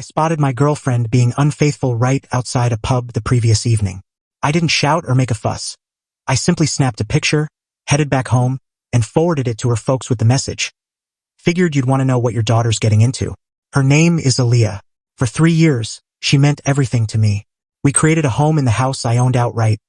I spotted my girlfriend being unfaithful right outside a pub the previous evening. I didn't shout or make a fuss. I simply snapped a picture, headed back home, and forwarded it to her folks with the message. Figured you'd want to know what your daughter's getting into. Her name is Aaliyah. For 3 years, she meant everything to me. We created a home in the house I owned outright,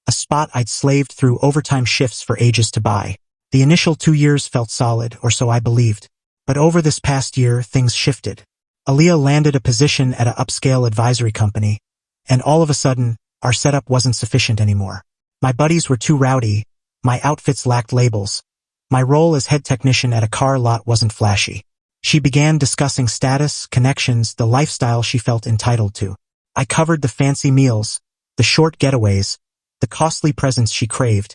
a spot I'd slaved through overtime shifts for ages to buy. The initial 2 years felt solid, or so I believed. But over this past year, things shifted. Aaliyah landed a position at an upscale advisory company, and all of a sudden, our setup wasn't sufficient anymore. My buddies were too rowdy, my outfits lacked labels. My role as head technician at a car lot wasn't flashy. She began discussing status, connections, the lifestyle she felt entitled to. I covered the fancy meals, the short getaways, the costly presents she craved,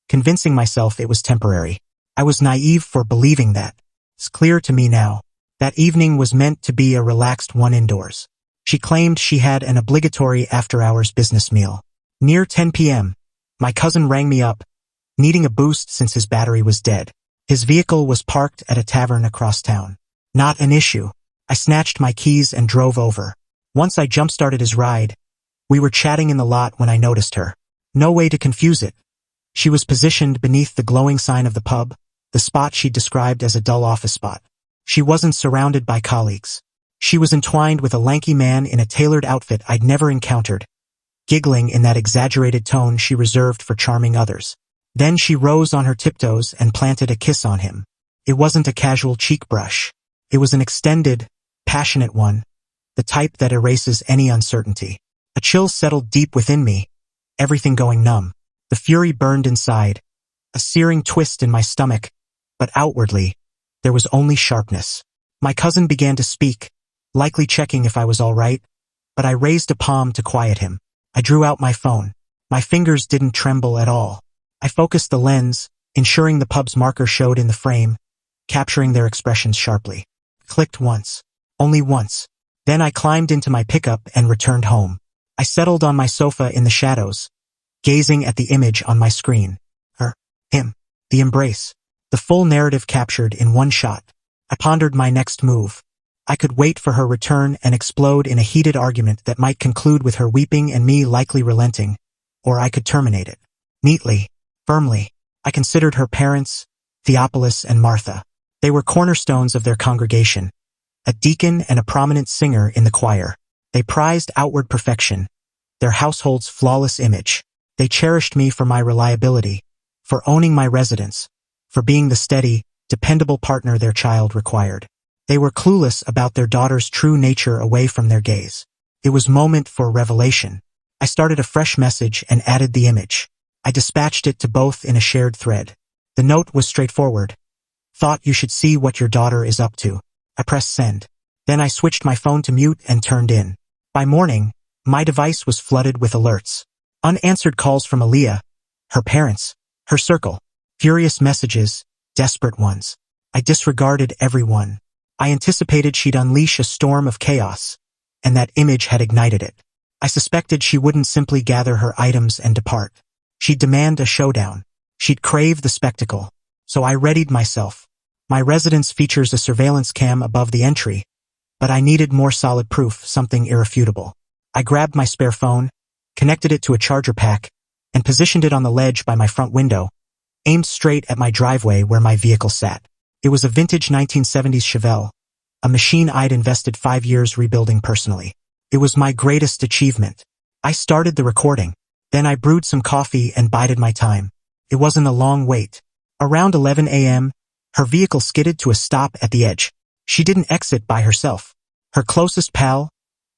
convincing myself it was temporary. I was naive for believing that. It's clear to me now. That evening was meant to be a relaxed one indoors. She claimed she had an obligatory after-hours business meal. Near 10 p.m., my cousin rang me up, needing a boost since his battery was dead. His vehicle was parked at a tavern across town. Not an issue. I snatched my keys and drove over. Once I jump-started his ride, we were chatting in the lot when I noticed her. No way to confuse it. She was positioned beneath the glowing sign of the pub, the spot she described as a dull office spot. She wasn't surrounded by colleagues. She was entwined with a lanky man in a tailored outfit I'd never encountered, giggling in that exaggerated tone she reserved for charming others. Then she rose on her tiptoes and planted a kiss on him. It wasn't a casual cheek brush. It was an extended, passionate one, the type that erases any uncertainty. A chill settled deep within me, everything going numb. The fury burned inside, a searing twist in my stomach, but outwardly, there was only sharpness. My cousin began to speak, likely checking if I was all right, but I raised a palm to quiet him. I drew out my phone. My fingers didn't tremble at all. I focused the lens, ensuring the pub's marker showed in the frame, capturing their expressions sharply. Clicked once. Only once. Then I climbed into my pickup and returned home. I settled on my sofa in the shadows, gazing at the image on my screen. Her. Him. The embrace. The full narrative captured in one shot. I pondered my next move. I could wait for her return and explode in a heated argument that might conclude with her weeping and me likely relenting, or I could terminate it. Neatly. Firmly. I considered her parents, Theophilus and Martha. They were cornerstones of their congregation, a deacon and a prominent singer in the choir. They prized outward perfection, their household's flawless image. They cherished me for my reliability, for owning my residence, for being the steady, dependable partner their child required. They were clueless about their daughter's true nature away from their gaze. It was moment for revelation. I started a fresh message and added the image. I dispatched it to both in a shared thread. The note was straightforward. Thought you should see what your daughter is up to. I pressed send. Then I switched my phone to mute and turned in. By morning, my device was flooded with alerts. Unanswered calls from Aaliyah, her parents, her circle, furious messages, desperate ones. I disregarded every one. I anticipated she'd unleash a storm of chaos, and that image had ignited it. I suspected she wouldn't simply gather her items and depart. She'd demand a showdown. She'd crave the spectacle. So I readied myself. My residence features a surveillance cam above the entry, but I needed more solid proof, something irrefutable. I grabbed my spare phone, connected it to a charger pack, and positioned it on the ledge by my front window, aimed straight at my driveway where my vehicle sat. It was a vintage 1970s Chevelle, a machine I'd invested 5 years rebuilding personally. It was my greatest achievement. I started the recording. Then I brewed some coffee and bided my time. It wasn't a long wait. Around 11 a.m., her vehicle skidded to a stop at the edge. She didn't exit by herself. Her closest pal,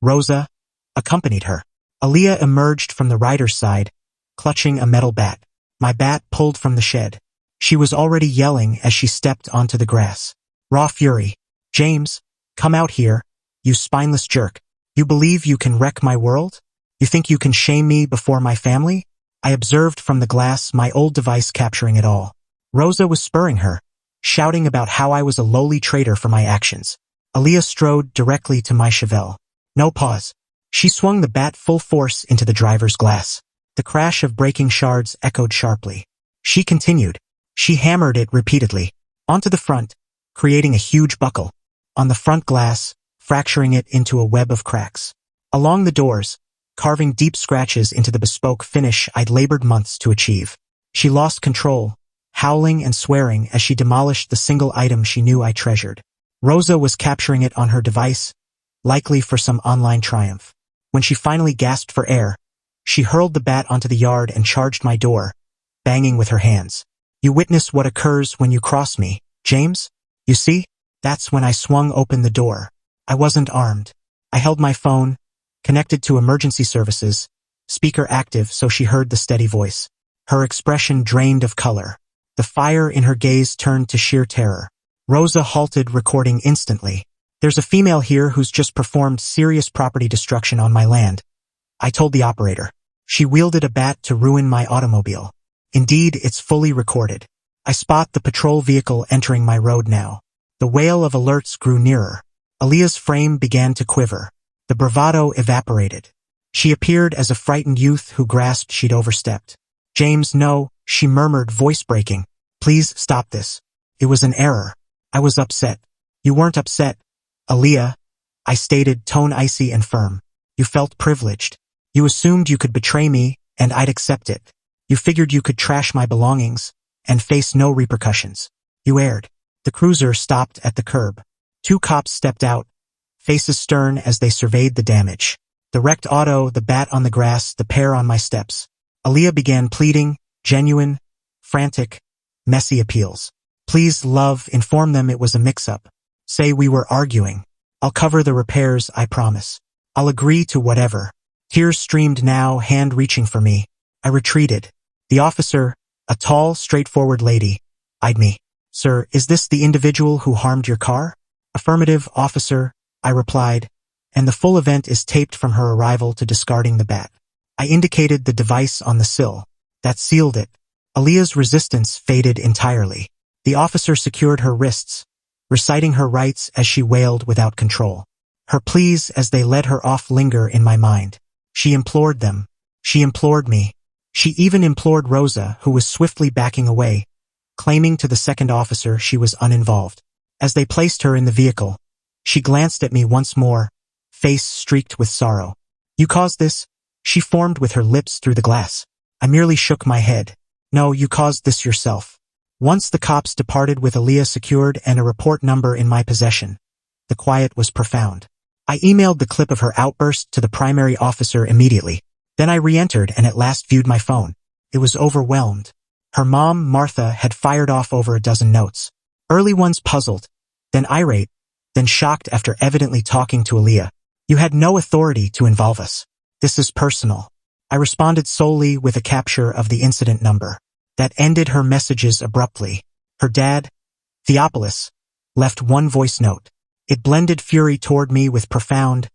Rosa, accompanied her. Aaliyah emerged from the rider's side, clutching a metal bat. My bat pulled from the shed. She was already yelling as she stepped onto the grass. Raw fury. James, come out here, you spineless jerk. You believe you can wreck my world? You think you can shame me before my family? I observed from the glass, my old device capturing it all. Rosa was spurring her, shouting about how I was a lowly traitor for my actions. Aaliyah strode directly to my Chevelle. No pause. She swung the bat full force into the driver's glass. The crash of breaking shards echoed sharply. She continued. She hammered it repeatedly. Onto the front, creating a huge buckle. On the front glass, fracturing it into a web of cracks. Along the doors, carving deep scratches into the bespoke finish I'd labored months to achieve. She lost control, howling and swearing as she demolished the single item she knew I treasured. Rosa was capturing it on her device, likely for some online triumph. When she finally gasped for air, she hurled the bat onto the yard and charged my door, banging with her hands. "You witness what occurs when you cross me, James? You see?" That's when I swung open the door. I wasn't armed. I held my phone, connected to emergency services, speaker active so she heard the steady voice. Her expression drained of color. The fire in her gaze turned to sheer terror. Rosa halted, recording instantly. "There's a female here who's just performed serious property destruction on my land," I told the operator. "She wielded a bat to ruin my automobile. Indeed, it's fully recorded." I spot the patrol vehicle entering my road now. The wail of alerts grew nearer. Aaliyah's frame began to quiver. The bravado evaporated. She appeared as a frightened youth who grasped she'd overstepped. "James, no," she murmured, voice breaking. "Please stop this. It was an error." I was upset. "You weren't upset, Aaliyah," I stated, tone icy and firm. "You felt privileged. You assumed you could betray me, and I'd accept it. You figured you could trash my belongings, and face no repercussions. You erred." The cruiser stopped at the curb. 2 cops stepped out, faces stern as they surveyed the damage. The wrecked auto, the bat on the grass, the pair on my steps. Aaliyah began pleading, genuine, frantic, messy appeals. "Please, love, inform them it was a mix-up. Say we were arguing. I'll cover the repairs, I promise. I'll agree to whatever." Tears streamed now, hand reaching for me. I retreated. The officer, a tall, straightforward lady, eyed me. "Sir, is this the individual who harmed your car?" "Affirmative, officer," I replied, "and the full event is taped from her arrival to discarding the bat." I indicated the device on the sill. That sealed it. Aaliyah's resistance faded entirely. The officer secured her wrists, reciting her rights as she wailed without control. Her pleas as they led her off linger in my mind. She implored them. She implored me. She even implored Rosa, who was swiftly backing away, claiming to the second officer she was uninvolved. As they placed her in the vehicle, she glanced at me once more, face streaked with sorrow. "You caused this?" she formed with her lips through the glass. I merely shook my head. "No, you caused this yourself." Once the cops departed with Aaliyah secured and a report number in my possession, the quiet was profound. I emailed the clip of her outburst to the primary officer immediately. Then I re-entered and at last viewed my phone. It was overwhelmed. Her mom, Martha, had fired off over a dozen notes. Early ones puzzled, then irate, then shocked after evidently talking to Aaliyah. "You had no authority to involve us. This is personal." I responded solely with a capture of the incident number. That ended her messages abruptly. Her dad, Theopolis, left one voice note. It blended fury toward me with profound,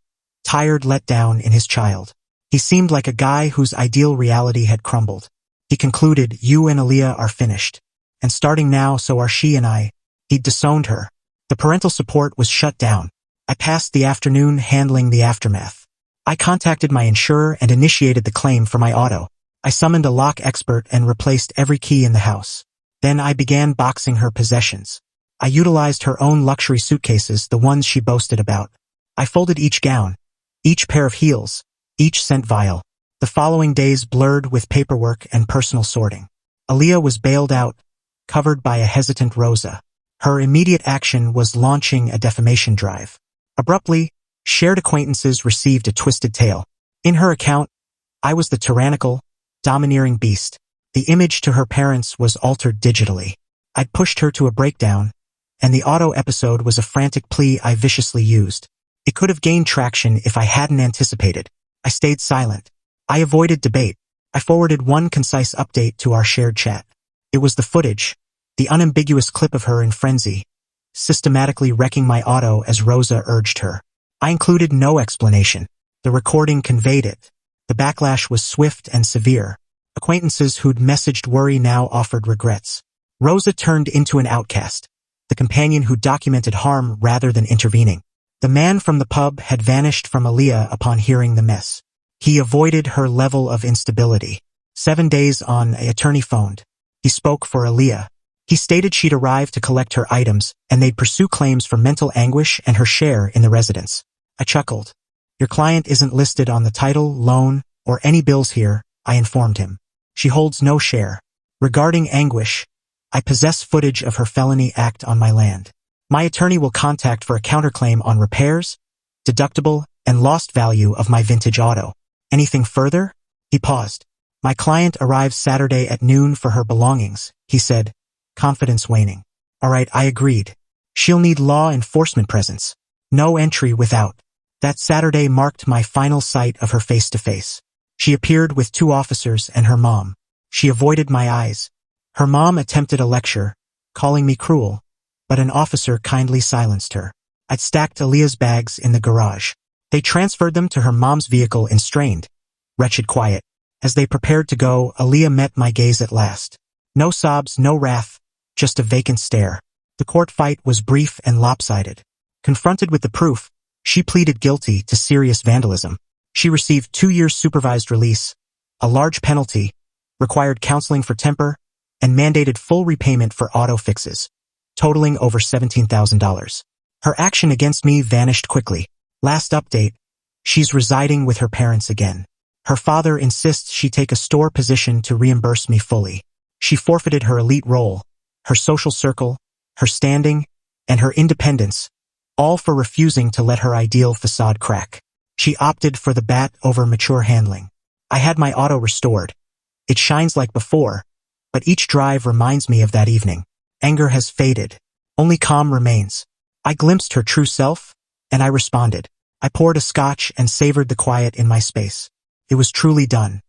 tired letdown in his child. He seemed like a guy whose ideal reality had crumbled. He concluded, "You and Aaliyah are finished. And starting now, so are she and I." He'd disowned her. The parental support was shut down. I passed the afternoon handling the aftermath. I contacted my insurer and initiated the claim for my auto. I summoned a lock expert and replaced every key in the house. Then I began boxing her possessions. I utilized her own luxury suitcases, the ones she boasted about. I folded each gown, each pair of heels, each scent vial. The following days blurred with paperwork and personal sorting. Aaliyah was bailed out, covered by a hesitant Rosa. Her immediate action was launching a defamation drive. Abruptly, shared acquaintances received a twisted tale. In her account, I was the tyrannical, domineering beast. The image to her parents was altered digitally. I'd pushed her to a breakdown, and the auto episode was a frantic plea I viciously used. It could have gained traction if I hadn't anticipated. I stayed silent. I avoided debate. I forwarded one concise update to our shared chat. It was the footage, the unambiguous clip of her in frenzy, systematically wrecking my auto as Rosa urged her. I included no explanation. The recording conveyed it. The backlash was swift and severe. Acquaintances who'd messaged worry now offered regrets. Rosa turned into an outcast, the companion who documented harm rather than intervening. The man from the pub had vanished from Aaliyah upon hearing the mess. He avoided her level of instability. 7 days on, an attorney phoned. He spoke for Aaliyah. He stated she'd arrived to collect her items and they'd pursue claims for mental anguish and her share in the residence. I chuckled. Your client isn't listed on the title, loan, or any bills here, I informed him. She holds no share. Regarding anguish, I possess footage of her felony act on my land. My attorney will contact for a counterclaim on repairs, deductible, and lost value of my vintage auto. Anything further? He paused. My client arrives Saturday at noon for her belongings, he said, confidence waning. All right, I agreed. She'll need law enforcement presence. No entry without. That Saturday marked my final sight of her face-to-face. She appeared with 2 officers and her mom. She avoided my eyes. Her mom attempted a lecture, calling me cruel, but an officer kindly silenced her. I'd stacked Aaliyah's bags in the garage. They transferred them to her mom's vehicle in strained, wretched quiet. As they prepared to go, Aaliyah met my gaze at last. No sobs, no wrath, just a vacant stare. The court fight was brief and lopsided. Confronted with the proof, she pleaded guilty to serious vandalism. She received 2 years supervised release, a large penalty, required counseling for temper, and mandated full repayment for auto fixes, totaling over $17,000. Her action against me vanished quickly. Last update, she's residing with her parents again. Her father insists she take a store position to reimburse me fully. She forfeited her elite role, her social circle, her standing, and her independence, all for refusing to let her ideal facade crack. She opted for the bat over mature handling. I had my auto restored. It shines like before, but each drive reminds me of that evening. Anger has faded. Only calm remains. I glimpsed her true self, and I responded. I poured a scotch and savored the quiet in my space. It was truly done.